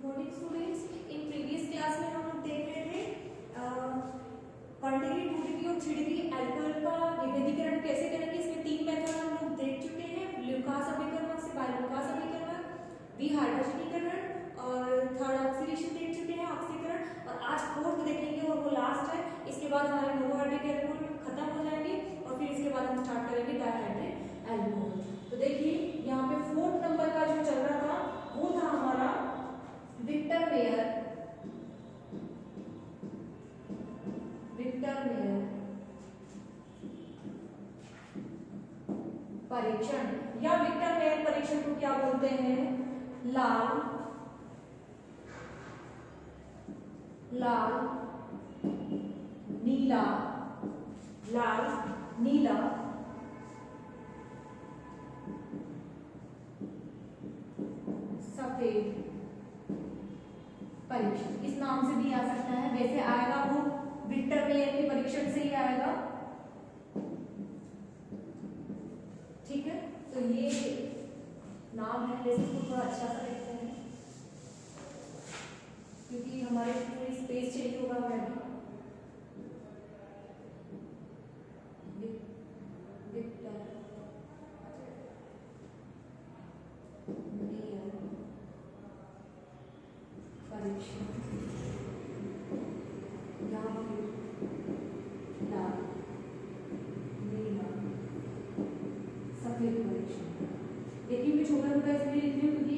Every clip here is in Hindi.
Morning students, in previous class में हम लोग देख रहे थे 1 डिग्री 2 डिग्री और 3 डिग्री एल्कोहल का विभेदीकरण कैसे करेंगे। इसमें 3 मेथड हम लोग देख चुके हैं, ल्यूकास अभिकर्मक से बायलूकास अभिकर्मक, विहाइड्रोजनीकरण और थर्ड ऑक्सीडेशन देख चुके हैं, ऑक्सीकरण। और आज फोर्थ देखेंगे और वो लास्ट है। इसके बाद हमारे मोनोहाइड्रिक एल्कोहल खत्म हो जाएंगे और फिर इसके बाद हम स्टार्ट करेंगे डायहाइड्रिक एल्कोहल। तो देखिए यहाँ पे 4th नंबर का जो चल रहा था वो था हमारा विक्टर मेयर परीक्षण, या विक्टर मेयर परीक्षण को क्या बोलते हैं? लाल नीला सफेद परीक्षण, इस नाम से भी आ सकता है। वैसे आएगा वो विक्टर मेयर के परीक्षण से ही आएगा, ठीक है। तो ये नाम है, वैसे इसको थोड़ा अच्छा सा लिखते हैं क्योंकि हमारे पूरी स्पेस चाहिए होगा हमें। विक्टर मेयर परीक्षण या फिर लाल नीला सफेद परीक्षण। देखिए मैं छोटा छोटा इसलिए लिख रही हूँ क्योंकि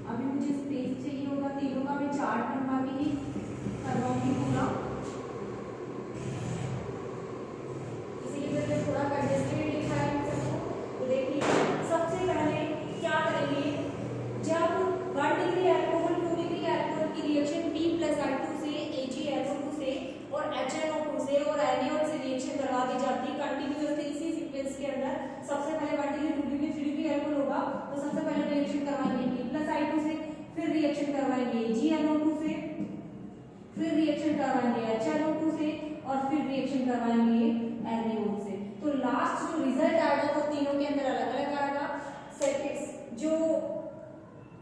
अभी मुझे स्पेस चाहिए होगा, तीनों का मैं चार्ट बनवा के ही करवाऊंगी पूरा, इसीलिए मैंने थोड़ा कंडेंस्ड लिखा है इन सबको। तो देखिए सबसे पहले क्या करेंगे, जब 1 डिग्री अल्कोहल 2 डिग्री अल्कोहल की रिएक्शन P+I2 से AgSO2 से और HNO2 से और NaOH से रिएक्शन करवा दी जाती है कंटिन्यूअसली इसी सीक्वेंस के अंदर। सबसे पहले 1 डिग्री 2 डिग्री 3 डिग्री अल्कोहल होगा तो सबसे पहले रिएक्शन करवाएंगे P+I2 से, फिर रिएक्शन करवाएंगे AgNO2 से, फिर रिएक्शन करवाएंगे HNO2 से और फिर रिएक्शन करवाएंगे NaOH से। तो लास्ट जो रिजल्ट आएगा वो तीनों के अंदर अलग अलग आएगा। सेकंड जो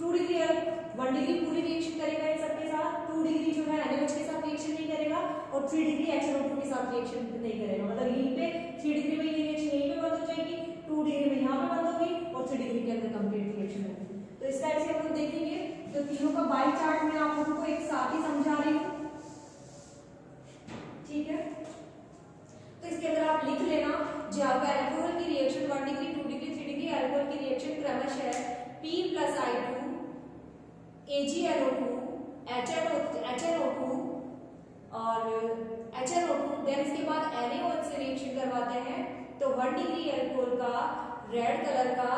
2 डिग्री 1 डिग्री पूरी रिएक्शन करेगा इन सबके साथ, 2 डिग्री जो है NaOH के साथ रिएक्शन नहीं करेगा और 3 डिग्री HNO2 के साथ रिएक्शन नहीं करेगा। मतलब यहीं पे 3 डिग्री में ये रिएक्शन यहीं पे बंद हो जाएगी, 2 डिग्री में यहाँ पे बंद होगी और 3 डिग्री के अंदर कंप्लीट रिएक्शन होगी। तो इस टाइप से हम लोग देखेंगे। तो तीनों का बाई चार्ट में आप लोगों को एक साथ ही समझा रही हूँ, ठीक है। तो इसके अंदर आप लिख लेना, जब अल्कोहल की reaction 1 degree 2 degree 3 degree alcohol की रिएक्शन क्रमशः P+I2 AgNO2 HNO2 और HNO2 देन इसके बाद NaOH से रिएक्शन करवाते हैं तो 1 डिग्री अल्कोहल का रेड कलर का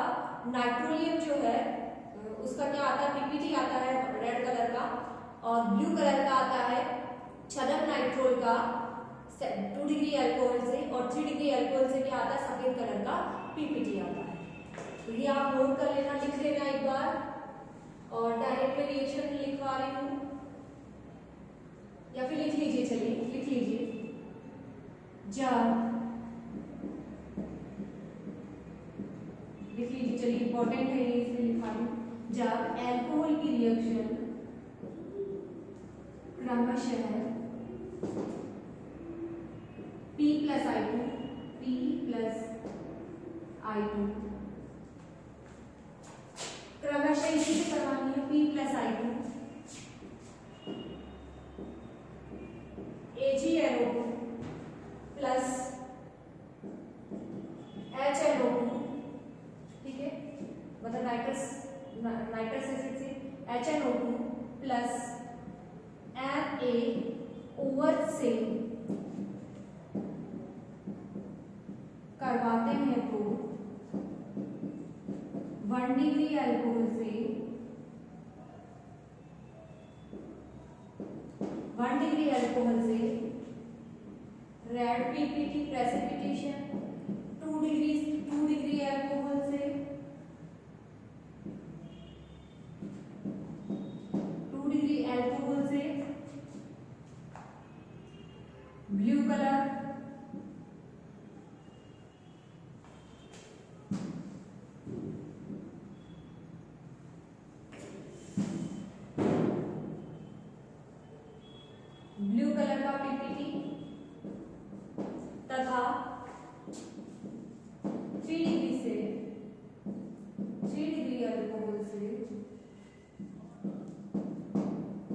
नाइट्रोलियम जो है उसका क्या आता है, पीपीटी आता है रेड कलर का, और ब्लू कलर का आता है छदम नाइट्रोल का 2 डिग्री अल्कोहल से, और 3 डिग्री अल्कोहल से क्या आता है, सफेद कलर का पीपीटी आता है। तो ये आप नोट कर लेना, लिख लेना एक बार। और डायरेक्ट में रिएक्शन लिखवा रही हूँ या फिर लिख लीजिए, चलिए लिख लीजिए। जब लिख लीजिए, चलिए इंपॉर्टेंट है ये इसलिए लिखा रही हूँ। जब अल्कोहल की रिएक्शन क्रमशः P+I2 क्रमशः इसी से करवानी है, P+I2 AgNO2 प्लस HNO2, ठीक है, मतलब नाइट्रस एसिड से HNO2 प्लस NaOH से करवाते हैं तो 1 डिग्री अल्कोहल से 1 डिग्री अल्कोहल से red PPT precipitation, 2 degree alcohol से 2 डिग्री अल्कोहल से ब्लू कलर,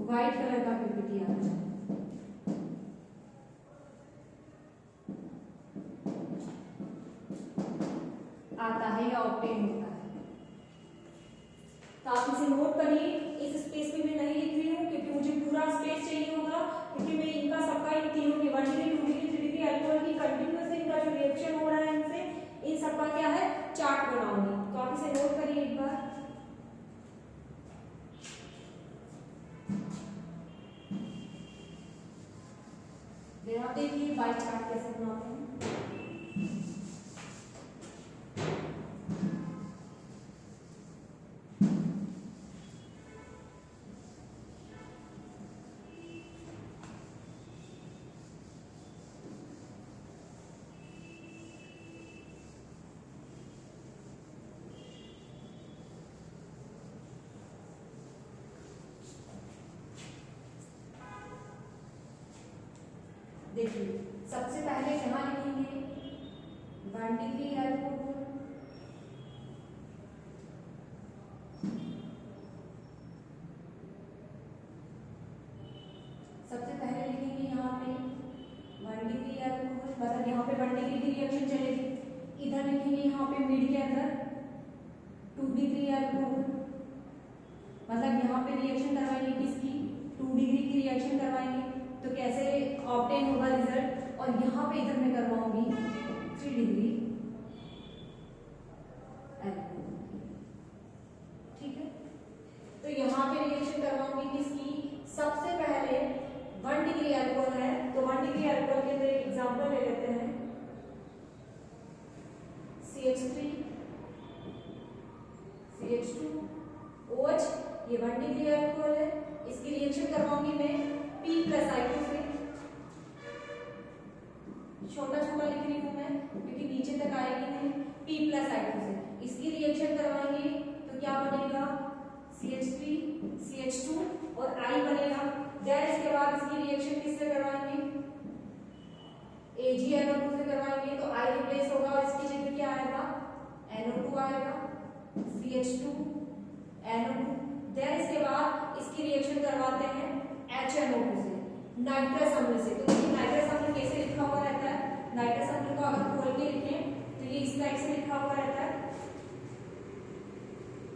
व्हाइट कलर का पीपीटी आता है। या ऑब्टेन होता है। तो आप इसे नोट करिए। इस स्पेस में मैं नहीं लिख रही हूँ क्योंकि मुझे पूरा स्पेस चाहिए होगा, क्योंकि मैं इनका सबका इन तीनों की 1 डिग्री 2 डिग्री 3 डिग्री अल्कोहल की कंटिन्यूअस इनका जो रिएक्शन हो रहा है इनसे, इन सबका क्या है चार्ट बनाऊंगी। तो आप इसे नोट करिए एक बार। आप देखिए बाई चार्ट कैसे बनाते हैं। देखिए सबसे पहले यहाँ लिखेंगे 1 डिग्री अल्कोहल, सबसे पहले लिखेंगे यहाँ पे 1 डिग्री अल्कोहल, मतलब यहाँ पे 1 डिग्री की रिएक्शन चलेगी। इधर लिखेंगे यहाँ पे मिड के अंदर 2 डिग्री अल्कोहल, मतलब यहाँ पे रिएक्शन करवाएंगे किसकी 2 डिग्री की रिएक्शन करवाएंगे। तो कैसे ऑब्टेन होगा रिजल्ट, और यहाँ पे इधर मैं करवाऊंगी 3 डिग्री अल्कोहल, ठीक है। तो यहाँ पे रिएक्शन करवाऊंगी किसकी, सबसे पहले 1 डिग्री अल्कोहल है तो 1 डिग्री अल्कोहल के अंदर एक एग्जांपल ले लेते हैं CH3 CH2 OH, ये 1 डिग्री अल्कोहल है। इसकी रिएक्शन करवाऊंगी मैं P+I2 से, छोटा छोटा लिख रही हूं मैं क्योंकि नीचे तक आएगी नहीं। P+I2 से इसकी रिएक्शन करवाएंगे तो क्या बनेगा CH3 CH2 और I बनेगा। देन इसके बाद इसकी रिएक्शन किससे करवाएंगे AgNO2 से करवाएंगे, तो I रिप्लेस होगा और इसकी जगह क्या आएगा NO2 आएगा, CH2 NO2। देन इसके बाद इसकी रिएक्शन करवाते हैं HNO2 से, नाइट्रस अम्ल से। तो देखिए नाइट्रस अम्ल कैसे लिखा हुआ रहता है, नाइट्रस अम्ल को अगर खोल के लिखें तो ये इस टाइप से लिखा हुआ रहता है,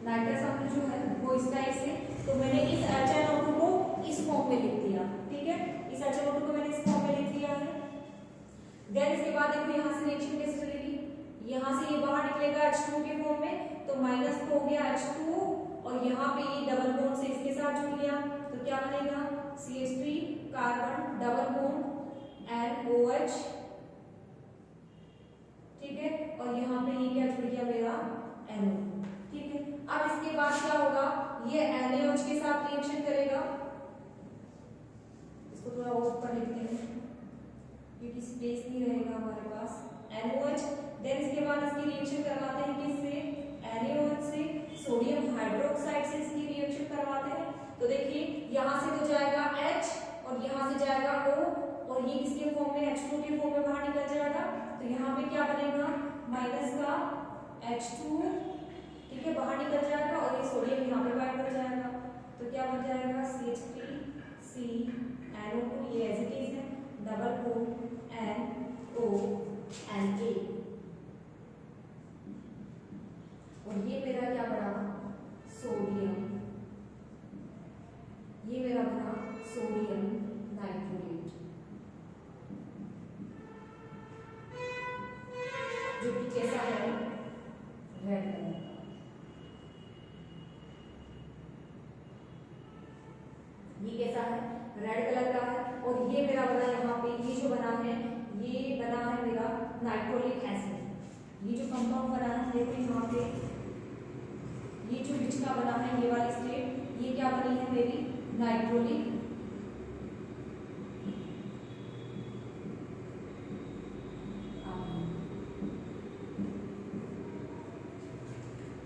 नाइट्रस अम्ल जो है वो इस टाइप से। तो मैंने इस HNO2 को इस फॉर्म में लिख दिया, ठीक है, इस HNO2 को मैंने इस फॉर्म में लिख दिया है। देन इसके बाद देखो यहाँ से रिएक्शन कैसे चलेगी, यहाँ से ये बाहर निकलेगा H2 के फॉर्म में, तो माइनस हो गया H2 और यहाँ पे ये डबल बॉन्ड से इसके साथ जुड़ गया, तो क्या बनेगा CH3 carbon double bond NOH, ठीक है, और यहाँ पे ये क्या जुड़ गया मेरा NO, ठीक है। अब इसके बाद क्या होगा, ये NaOH के साथ रिएक्शन करेगा, इसको थोड़ा और ऊपर लिखते हैं क्योंकि स्पेस नहीं रहेगा हमारे पास, NOH। देन इसके बाद इसकी रिएक्शन करवाते हैं किससे NaOH से, सोडियम हाइड्रोक्साइड से इसकी रिएक्शन करवाते हैं। तो देखिए यहाँ से तो जाएगा H और यहाँ से जाएगा O, और ये किसके फॉर्म में H2 के फॉर्म में बाहर निकल जाएगा। तो यहाँ पे क्या बनेगा माइनस का H2, ठीक है, बाहर निकल जाएगा और ये सोडियम यहाँ पे बाइंड हो जाएगा। तो क्या बन जाएगा CH3C NO2, ये एज इट इज है, डबल बॉन्ड NO Na, और ये मेरा क्या बना सोडियम, ये मेरा बना सोडियम नाइट्रोलेट, जो कि कैसा है रेड कलर का। ये कैसा है रेड कलर का है, और ये मेरा बना यहाँ पे, ये जो बना है ये बना है मेरा नाइट्रोलिक एसिड। ये जो कंपाउंड बना है देखो यहाँ पे, ये जो बीच का बना है ये वाली स्टेट, ये क्या बनी है मेरी नाइट्रोलिक एसिड,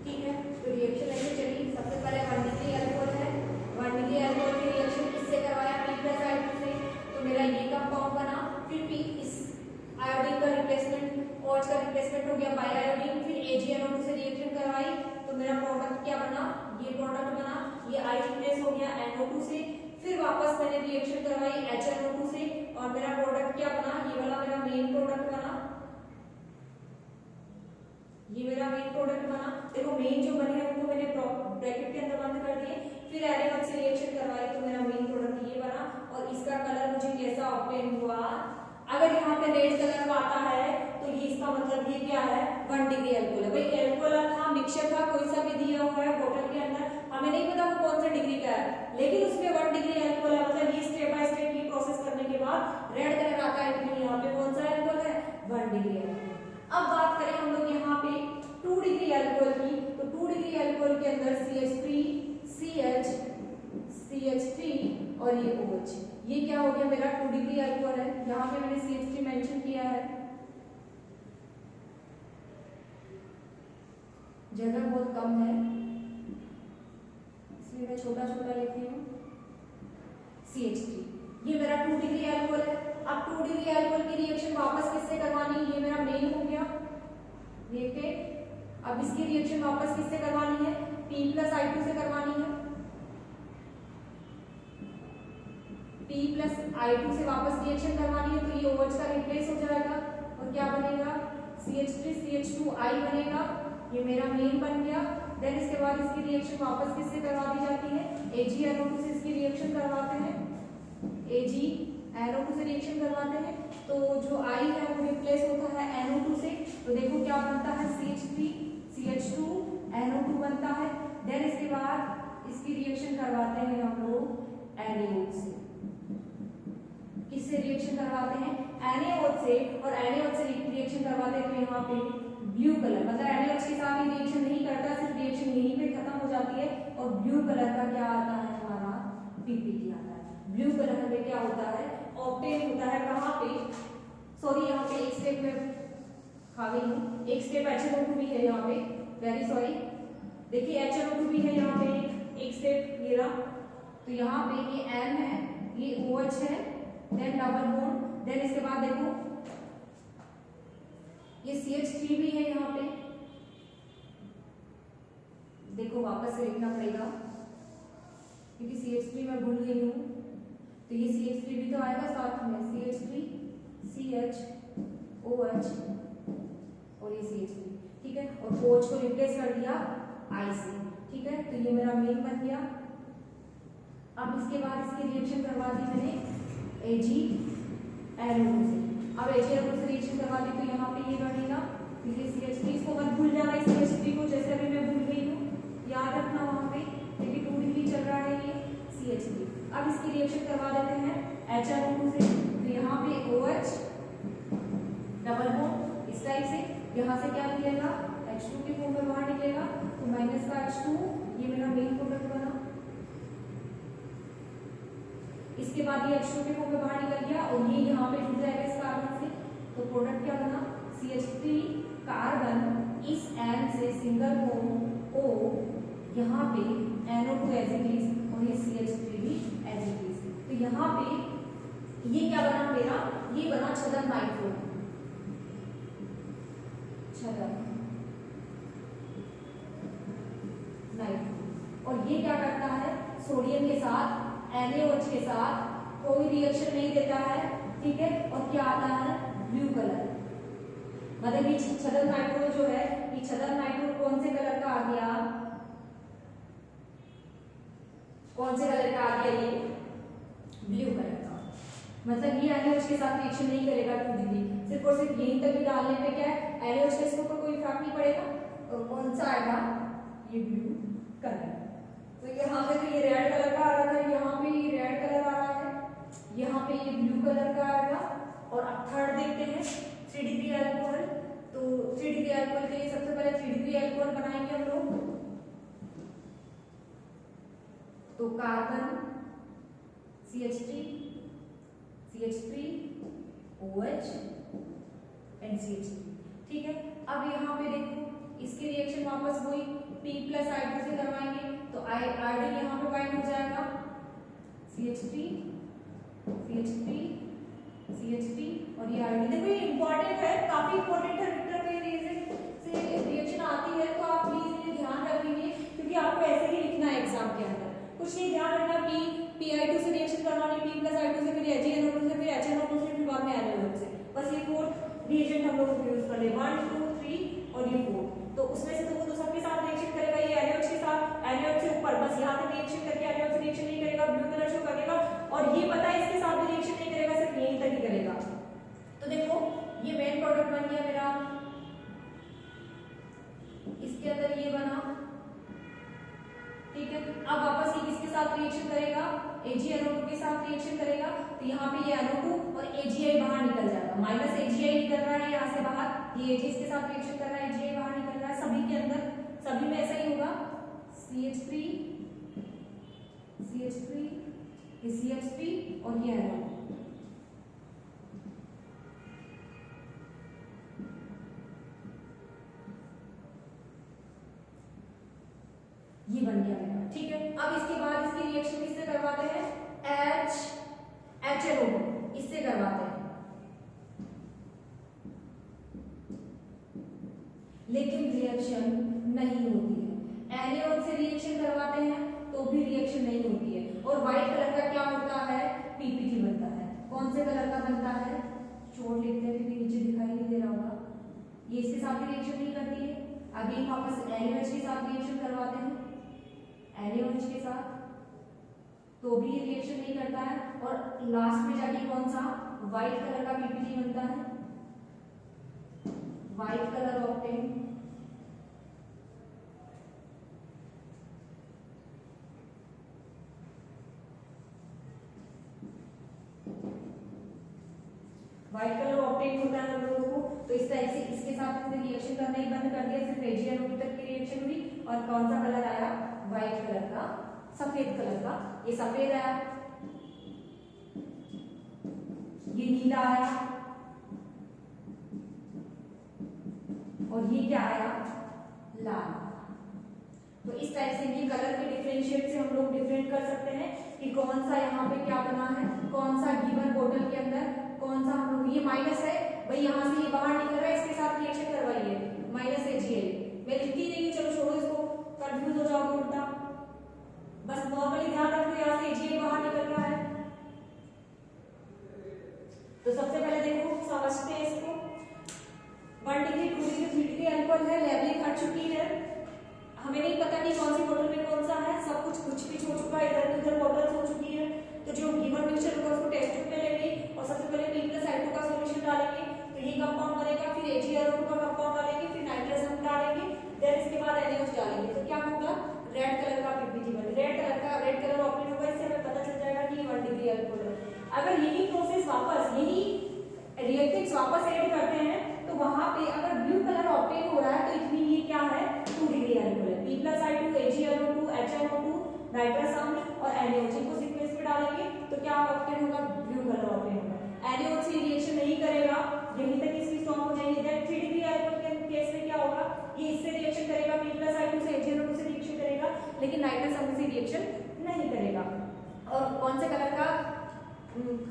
ठीक है। तो रिएक्शन ऐसे चली, सबसे पहले 1 डिग्री अल्कोहल है, 1 डिग्री अल्कोहल की रिएक्शन किससे करवाया P+I2 से, तो मेरा ये कंपाउंड बना, फिर P इस आयोडीन का रिप्लेसमेंट, OH का रिप्लेसमेंट हो गया बाय आयोडीन, फिर AgNO2 से रिएक्शन करवाई तो मेरा प्रोडक्ट क्या बना, ये ये I रिप्लेस हो गया NO2 से, फिर वापस मैंने रिएक्शन करवाई HNO2 से और मेरा प्रोडक्ट क्या बना, ये वाला मेरा मेन प्रोडक्ट बना, ये मेरा मेन प्रोडक्ट बना। देखो मेन जो बने हैं उनको मैंने ब्रैकेट के अंदर बंद कर दिए, फिर एल्डिहाइड से रिएक्शन करवाई तो मेरा मेन प्रोडक्ट ये बना और इसका कलर मुझे कैसा ऑब्टेन हुआ। अगर यहाँ पे रेड कलर आता है तो ये इसका मतलब ये क्या है, 1 डिग्री अल्कोहल है। भाई अल्कोहल था, मिक्सचर था, कोई सा भी दिया हुआ है बोतल के अंदर, हमें नहीं पता वो कौन सा डिग्री का है, लेकिन उसमें 1 डिग्री अल्कोहल है। मतलब ये स्टेप बाय स्टेप ये प्रोसेस करने के बाद रेड कलर आता है, लेकिन यहाँ पे कौन सा अल्कोहल है, 1 डिग्री अल्कोहल। अब बात करें हम लोग यहाँ पे 2 डिग्री अल्कोहल की, तो 2 डिग्री अल्कोहल के अंदर CH3 CH CH3 और ये OH, ये क्या हो गया मेरा 2 डिग्री अल्कोहल है। यहाँ पे मैंने CH3 मेंशन किया है, जगह बहुत कम है इसलिए मैं छोटा छोटा लिखती हूँ। CH3 ये मेरा 2 डिग्री अल्कोहल है। अब 2 डिग्री अल्कोहल की रिएक्शन वापस किससे करवानी है, ये मेरा मेन हो गया ये पे। अब इसकी रिएक्शन वापस किससे करवानी है, P प्लस I2 से करवानी है। P प्लस I2 से वापस रिएक्शन करवानी है, तो ये OH का रिप्लेस हो जाएगा और क्या बनेगा, CH3 CH2I बनेगा, ये मेरा मेन बन गया। देन इसके बाद इसकी रिएक्शन वापस किससे करवा दी जाती है, AgNO2 से इसकी रिएक्शन करवाते हैं, AgNO2 से रिएक्शन करवाते हैं, तो जो I है वो रिप्लेस होता है NO2 से, तो देखो क्या बनता है, CH3 CH2 NO2 बनता है। देन इसके बाद इसकी रिएक्शन करवाते हैं हम लोग NaOH से, किससे रिएक्शन करवाते हैं, NaOH से, और NaOH से रिएक्शन करवाते हैं तो यहाँ पे ब्लू कलर, मतलब NaOH के साथ ही रिएक्शन नहीं करता, सिर्फ रिएक्शन यहीं पे खत्म हो जाती है और ब्लू कलर का क्या आता है हमारा PPT आता है। ब्लू कलर में क्या होता है, ऑब्टेन होता है कहाँ पे, सॉरी यहाँ पे एक स्टेप में खा गई हूँ, एक स्टेप HNO2 भी है यहाँ पे, वेरी सॉरी, देखिए HNO2 भी है यहाँ पे एक स्टेप ये रहा, तो यहाँ पे ये N है, ये OH है, देन डबल बॉन्ड, देन इसके बाद देखो ये CH3 भी है यहाँ पे, देखो वापस से लिखना पड़ेगा क्योंकि CH3 मैं भूल गई हूँ, तो ये CH3 भी तो आएगा साथ में, CH3 CH OH और ये CH3, ठीक है, और OH को रिप्लेस कर दिया I से, ठीक है, तो ये मेरा मेन बन गया। अब इसके बाद इसकी रिएक्शन करवा दी मैंने AgNO2 से, अब AgNO2 से रिएक्शन करवा दी तो यहाँ पे ये बनेगा, तो ये CH3, इसको मत भूल जाना इस CH3 को, जैसे अभी मैं भूल गई हूँ, याद रखना वहाँ पे, क्योंकि 2 डिग्री चल रहा है ये CH3। अब इसकी रिएक्शन करवा देते हैं HNO2 से, तो यहाँ पे OH डबल बॉन्ड इस टाइप से, यहाँ से क्या निकलेगा, H2 के फॉर्म में बाहर निकलेगा, तो माइनस का H2, ये मेरा मेन प्रोडक्ट बना। इसके बाद ये H2 के फॉर्म में बाहर निकल गया और ये यहाँ पे जुड़ जाएगा इस कार्बन से, तो प्रोडक्ट क्या बना, CH3 कार्बन इस N से सिंगल बॉन्ड O, यहाँ पे NO2 एज इट इज और ये CH3 भी एज इट इज, तो यहाँ पे ये क्या बना मेरा, ये बना छदम नाइट्रो, छदम नाइट्रो, और ये क्या करता है, सोडियम के साथ NaOH के साथ कोई रिएक्शन नहीं देता है, ठीक है, और क्या आता है, ब्लू कलर, मतलब ये छदम नाइट्रो जो है, ये छदम नाइट्रो कौन से कलर का आ गया, कौन से कलर का आ गया, ये ब्लू कलर का, मतलब ये NaOH के साथ रिएक्शन नहीं करेगा 2 डिग्री, सिर्फ और सिर्फ यहीं तक ही डालने पे क्या है, NaOH के ऊपर कोई इफेक्ट नहीं पड़ेगा, और कौन सा आएगा, ये ब्लू कलर। तो यहाँ पे तो ये रेड कलर का आ रहा था, यहाँ पे ये रेड कलर आ रहा है, यहाँ पे ये ब्लू कलर का आएगा। और अब थर्ड देखते हैं 3 डिग्री अल्कोहल, तो 3 डिग्री अल्कोहल के लिए सबसे पहले 3 डिग्री अल्कोहल बनाएंगे हम लोग, तो carbon CH3 OH and CH3, ठीक है। अब यहाँ पे देखो इसकी रिएक्शन वापस वही P प्लस I2 से करवाएंगे, तो आयोडीन यहाँ पे बाइंड हो जाएगा, CH3 और ये आयोडीन, देखो ये इंपॉर्टेंट है, काफी इंपॉर्टेंट है, विक्टर में से रिएक्शन आती है तो आप प्लीज ये ध्यान रखेंगे क्योंकि आपको ऐसे ही लिखना है एग्जाम के अंदर। कुछ नहीं, ध्यान रखना PI2 से रिएक्शन करवानी, P प्लस I2 से, फिर AgNO2 से, फिर HNO2 से, फिर बाद में NaOH से। बस ये 4 रिएजेंट हम लोग यूज कर ले, 1 2 3 और ये 4। तो उसमें से तो वो तो सबके साथ रिएक्शन करेगा, ये NaOH के साथ, NaOH से ऊपर बस यहाँ तक रिएक्शन करके NaOH से रिएक्शन नहीं करेगा, ब्लू कलर शो करेगा। और ये पता है इसके साथ भी रिएक्शन नहीं करेगा, सिर्फ यहीं तक ही करेगा। तो देखो ये मेन प्रोडक्ट बन गया मेरा, इसके अंदर ये बना, ठीक है। अब वापस ये किसके साथ रिएक्शन करेगा, AgNO2 के साथ रिएक्शन करेगा। तो यहाँ पे ये NO2 और AgI बाहर निकल जाएगा, माइनस AgI निकल रहा है यहाँ से बाहर, ये Ag इसके साथ रिएक्शन कर रहा है, AgI बाहर निकल रहा है। सभी के अंदर, सभी में ऐसा ही होगा, CH3 ये CH3 और ये NO2। ये बन गया मेरा, ठीक है। अब इसके बाद इसकी रिएक्शन किससे करवाते हैं, HNO2 इससे करवाते हैं। लेकिन रिएक्शन नहीं होती है। NaOH से रिएक्शन करवाते हैं तो भी रिएक्शन नहीं होती है। और व्हाइट कलर का क्या होता है, PPT बनता है। कौन से कलर का बनता है, चोट लिखते हैं क्योंकि नीचे दिखाई नहीं दे रहा होगा। ये इसके साथ भी रिएक्शन नहीं करती है। अगेन वापस NaOH के साथ रिएक्शन करवाते हैं, NaOH के साथ, तो भी रिएक्शन नहीं करता है। और लास्ट में जाके कौन सा, व्हाइट कलर का PPT बनता है, white colour octane. White colour octane होता है हम लोगों को। तो इस तरह से इसके साथ हमने रिएक्शन करना ही बंद कर दिया, सिर्फ AgNO2 तक की रिएक्शन हुई। और कौन सा कलर आया, व्हाइट कलर का, सफेद कलर का। ये सफेद आया, ये नीला आया, और ये क्या आया, लाल। तो इस टाइप से इनकी कलर के डिफरेंशिएट से हम लोग डिफरेंट कर सकते हैं कि कौन सा यहाँ पे क्या बना है, कौन सा गिवन बोतल के अंदर कौन सा हम लोग, ये माइनस है भाई, यहाँ से ये बाहर निकल रहा है, इसके साथ रिएक्शन करवाइए, माइनस AgI। मैं लिखती नहीं, चलो छोड़ो इसको, कंफ्यूज हो जाओगे उल्टा। बस नॉर्मली ध्यान रखो, यहाँ से AgI बाहर निकल रहा है। तो सबसे पहले देखो समझते हैं इसको। 1 डिग्री 2 डिग्री 3 डिग्री अल्कोहल है, लेवलिंग हट चुकी है, हमें नहीं पता कि कौन सी बोतल में कौन सा है, सब कुछ भी हो चुका है, इधर उधर बॉटल्स हो चुकी है। तो जो गिवन मिक्सचर होगा उसको टेस्ट ट्यूब में लेंगे और सबसे पहले P प्लस I2 का सॉल्यूशन डालेंगे, तो ये कंपाउंड बनेगा। फिर AgNO2 का कंपाउंड डालेंगे, फिर नाइट्रस हम डालेंगे, देन इसके बाद NaOH डालेंगे। तो क्या होगा, रेड कलर का PPT बने, रेड कलर ऑक्टेन होगा। इससे हमें पता चल जाएगा कि 1 डिग्री अल्कोहल है। अगर यही प्रोसेस वापस, यही रिएक्टेंट्स वापस ऐड करते हैं, तो वहां पे अगर ब्लू कलर ऑक्टेन हो रहा है तो इतनी ये क्या है, 2 डिग्री अल्कोहल है। P plus I2 AgNO2 HNO2 nitrous अम्ल और NaOH को सीक्वेंस पे डालेंगे तो क्या ऑक्टेन होगा, ब्लू कलर ऑक्टेन होगा। NaOH से रिएक्शन नहीं करेगा, यहीं तक इसकी स्टॉप हो जाएगी। देन 3 डिग्री अल्कोहल के केस में क्या होगा, ये इससे रिएक्शन करेगा, P प्लस I2 से AgNO2 से रिएक्शन करेगा, लेकिन नाइट्रस अम्ल से रिएक्शन नहीं करेगा। और कौन से कलर का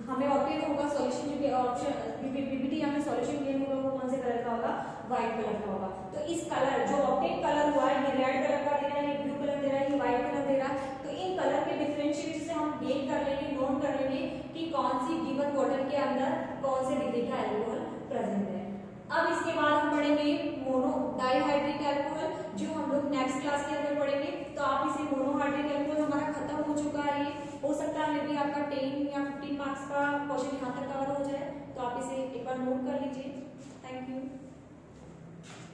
हमें ऑक्टेन होगा, सॉल्यूशन जो ऑप्शन PPT यहाँ पे सॉल्यूशन गेन होगा, वो कौन से कलर का होगा, व्हाइट कलर का होगा। तो इस कलर जो ऑक्टेन कलर हुआ है, ये रेड कलर का दे रहा है, ये ब्लू कलर दे रहा है, ये व्हाइट कलर दे रहा है। तो इन कलर के डिफरेंशिएट से हम गेन कर लेंगे, नोट कर लेंगे कि कौन सी गिवन बॉटल के अंदर कौन से डिग्री का अल्कोहल प्रेजेंट है। अब इसके बाद हम पढ़ेंगे मोनो डाइहाइड्रिक अल्कोहल, जो हम लोग नेक्स्ट क्लास के अंदर पढ़ेंगे। तो आप इसे मोनोहाइड्रिक अल्कोहल हमारा खत्म हो चुका है, ये हो सकता है मे भी आपका 10 या 15